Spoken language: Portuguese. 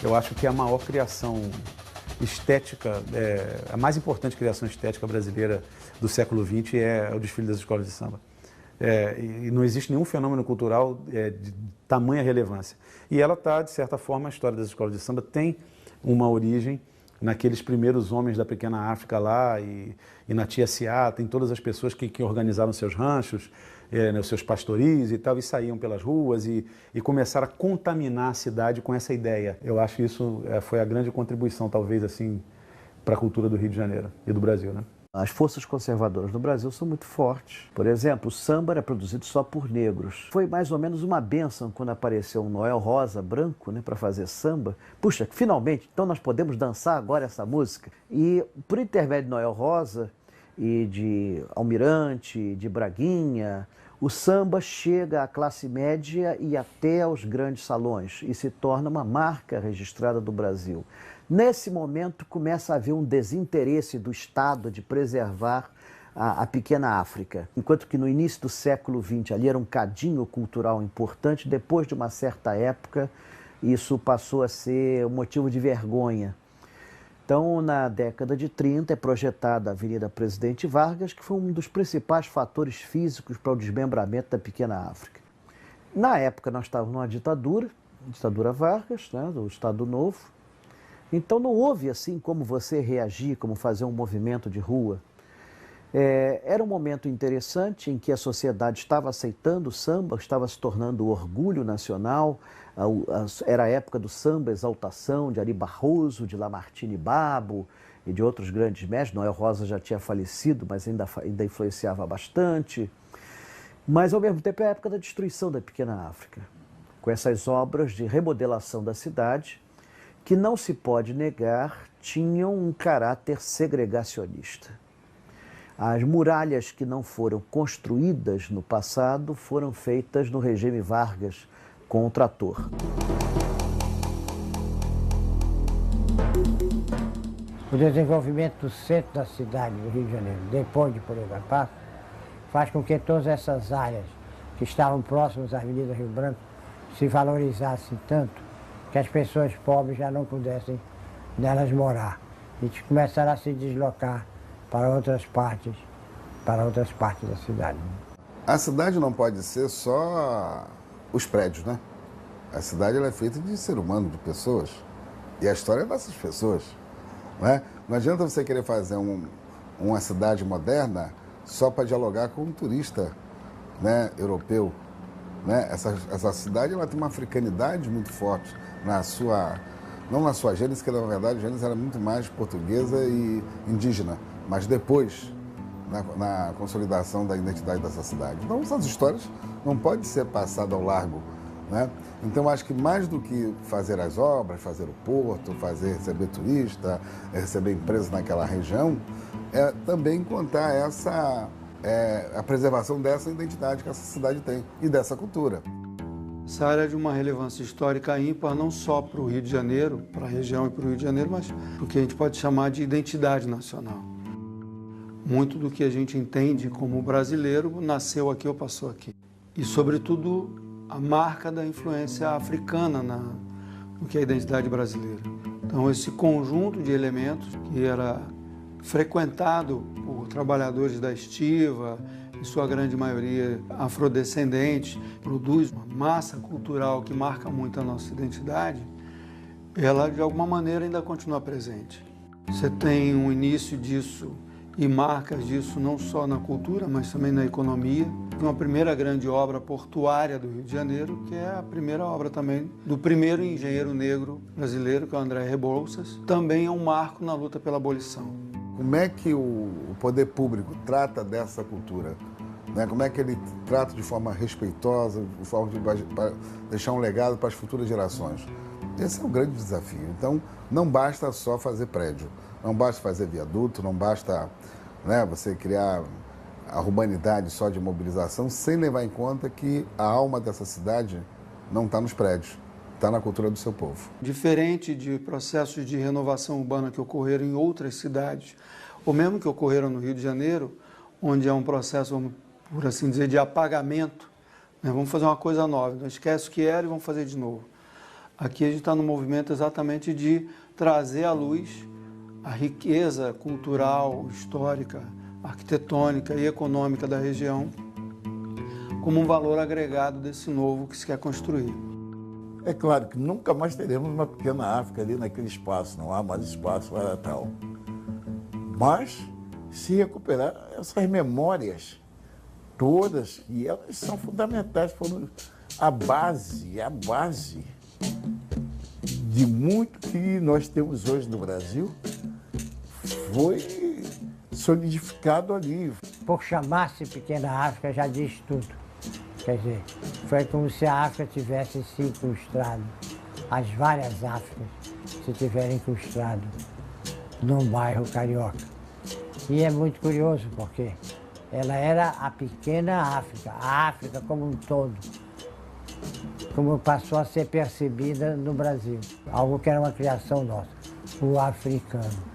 Eu acho que a maior criação estética, a mais importante criação estética brasileira do século XX é o desfile das escolas de samba. E não existe nenhum fenômeno cultural de tamanha relevância. E ela está, de certa forma, a história das escolas de samba tem uma origem naqueles primeiros homens da pequena África lá e na Tia Ciá, tem todas as pessoas que organizaram seus ranchos, os seus pastoris e tal, e saíam pelas ruas e começaram a contaminar a cidade com essa ideia. Eu acho que isso foi a grande contribuição, talvez, assim, para a cultura do Rio de Janeiro e do Brasil, né? As forças conservadoras no Brasil são muito fortes. Por exemplo, o samba era produzido só por negros. Foi mais ou menos uma bênção quando apareceu um Noel Rosa branco, né, para fazer samba. Puxa, finalmente, então nós podemos dançar agora essa música. E por intermédio de Noel Rosa e de Almirante, de Braguinha, o samba chega à classe média e até aos grandes salões e se torna uma marca registrada do Brasil. Nesse momento começa a haver um desinteresse do Estado de preservar a pequena África. Enquanto que no início do século XX ali era um cadinho cultural importante, depois de uma certa época isso passou a ser um motivo de vergonha. Então, na década de 30, é projetada a Avenida Presidente Vargas, que foi um dos principais fatores físicos para o desmembramento da pequena África. Na época, nós estávamos numa ditadura Vargas, né, do Estado Novo. Então, não houve assim como você reagir, como fazer um movimento de rua. Era um momento interessante em que a sociedade estava aceitando o samba, estava se tornando o orgulho nacional. Era a época do samba exaltação, de Ari Barroso, de Lamartine Babo e de outros grandes mestres. Noel Rosa já tinha falecido, mas ainda influenciava bastante. Mas, ao mesmo tempo, é a época da destruição da pequena África, com essas obras de remodelação da cidade, que não se pode negar, tinham um caráter segregacionista. As muralhas que não foram construídas no passado foram feitas no regime Vargas com o trator. O desenvolvimento do centro da cidade do Rio de Janeiro, depois de Polegar Passo, faz com que todas essas áreas que estavam próximas à Avenida Rio Branco se valorizassem tanto que as pessoas pobres já não pudessem nelas morar e começaram a se deslocar para outras partes da cidade. A cidade não pode ser só os prédios, né? A cidade ela é feita de ser humano, de pessoas. E a história é dessas pessoas, né? Não adianta você querer fazer uma cidade moderna só para dialogar com um turista, né, europeu, né? Essa cidade ela tem uma africanidade muito forte não na sua gênese, que na verdade a gênese era muito mais portuguesa e indígena, mas depois, na consolidação da identidade dessa cidade. Então essas histórias não podem ser passadas ao largo, né? Então acho que mais do que fazer as obras, fazer o porto, receber turista, receber empresas naquela região, é também contar a preservação dessa identidade que essa cidade tem e dessa cultura. Essa área é de uma relevância histórica ímpar, não só para o Rio de Janeiro, para a região e para o Rio de Janeiro, mas o que a gente pode chamar de identidade nacional. Muito do que a gente entende como brasileiro nasceu aqui ou passou aqui. E, sobretudo, a marca da influência africana no que é a identidade brasileira. Então, esse conjunto de elementos que era frequentado por trabalhadores da estiva, em sua grande maioria afrodescendentes, produz uma massa cultural que marca muito a nossa identidade, ela de alguma maneira ainda continua presente. Você tem um início disso e marcas disso não só na cultura, mas também na economia. Uma primeira grande obra portuária do Rio de Janeiro, que é a primeira obra também do primeiro engenheiro negro brasileiro, que é o André Rebouças, também é um marco na luta pela abolição. Como é que o poder público trata dessa cultura? Né? Como é que ele trata de forma respeitosa, de forma de deixar um legado para as futuras gerações? Esse é o grande desafio. Então, não basta só fazer prédio, não basta fazer viaduto, não basta, né, você criar a urbanidade só de mobilização, sem levar em conta que a alma dessa cidade não está nos prédios, está na cultura do seu povo. Diferente de processos de renovação urbana que ocorreram em outras cidades, ou mesmo que ocorreram no Rio de Janeiro, onde é um processo, por assim dizer, de apagamento, né? Vamos fazer uma coisa nova, então esquece o que era e vamos fazer de novo. Aqui a gente está no movimento exatamente de trazer à luz a riqueza cultural, histórica, arquitetônica e econômica da região como um valor agregado desse novo que se quer construir. É claro que nunca mais teremos uma pequena África ali naquele espaço, não há mais espaço para tal. Mas se recuperar essas memórias todas, e elas são fundamentais, foram a base de muito que nós temos hoje no Brasil, foi solidificado ali. Por chamar-se Pequena África já diz tudo. Quer dizer, foi como se a África tivesse se incrustado, as várias Áfricas se tiverem incrustado num bairro carioca. E é muito curioso porque ela era a Pequena África, a África como um todo, como passou a ser percebida no Brasil. Algo que era uma criação nossa, o africano.